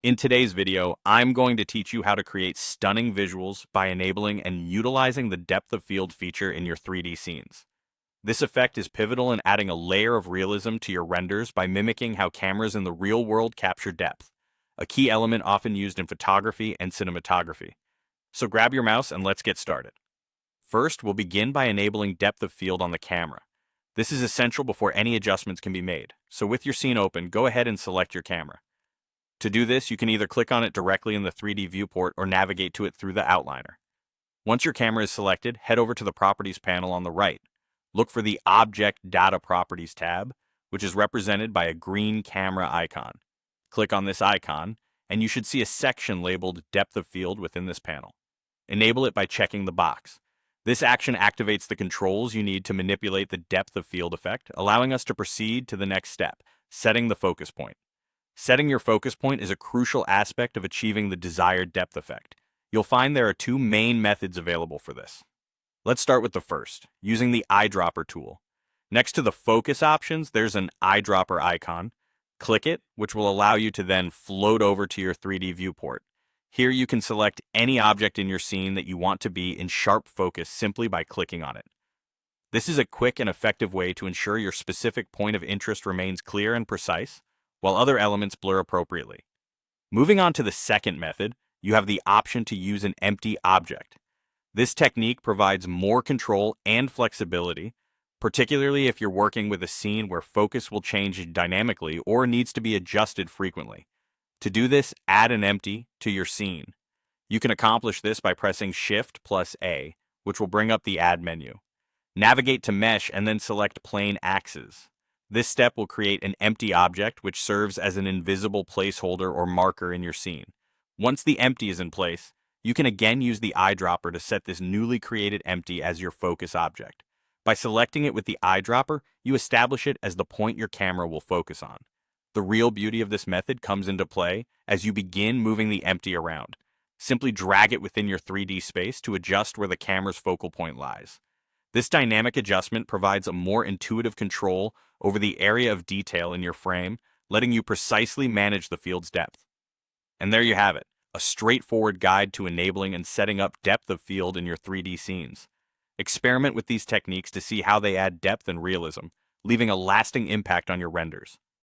In today's video, I'm going to teach you how to create stunning visuals by enabling and utilizing the depth of field feature in your 3D scenes. This effect is pivotal in adding a layer of realism to your renders by mimicking how cameras in the real world capture depth, a key element often used in photography and cinematography. So grab your mouse and let's get started. First, we'll begin by enabling depth of field on the camera. This is essential before any adjustments can be made, so with your scene open, go ahead and select your camera. To do this, you can either click on it directly in the 3D viewport or navigate to it through the outliner. Once your camera is selected, head over to the Properties panel on the right. Look for the Object Data Properties tab, which is represented by a green camera icon. Click on this icon, and you should see a section labeled Depth of Field within this panel. Enable it by checking the box. This action activates the controls you need to manipulate the depth of field effect, allowing us to proceed to the next step, setting the focus point. Setting your focus point is a crucial aspect of achieving the desired depth effect. You'll find there are two main methods available for this. Let's start with the first, using the eyedropper tool. Next to the focus options, there's an eyedropper icon. Click it, which will allow you to then float over to your 3D viewport. Here you can select any object in your scene that you want to be in sharp focus simply by clicking on it. This is a quick and effective way to ensure your specific point of interest remains clear and precise, while other elements blur appropriately. Moving on to the second method, you have the option to use an empty object. This technique provides more control and flexibility, particularly if you're working with a scene where focus will change dynamically or needs to be adjusted frequently. To do this, add an empty to your scene. You can accomplish this by pressing Shift plus A, which will bring up the Add menu. Navigate to Mesh and then select Plane Axes. This step will create an empty object which serves as an invisible placeholder or marker in your scene. Once the empty is in place, you can again use the eyedropper to set this newly created empty as your focus object. By selecting it with the eyedropper, you establish it as the point your camera will focus on. The real beauty of this method comes into play as you begin moving the empty around. Simply drag it within your 3D space to adjust where the camera's focal point lies. This dynamic adjustment provides a more intuitive control over the area of detail in your frame, letting you precisely manage the field's depth. And there you have it, a straightforward guide to enabling and setting up depth of field in your 3D scenes. Experiment with these techniques to see how they add depth and realism, leaving a lasting impact on your renders.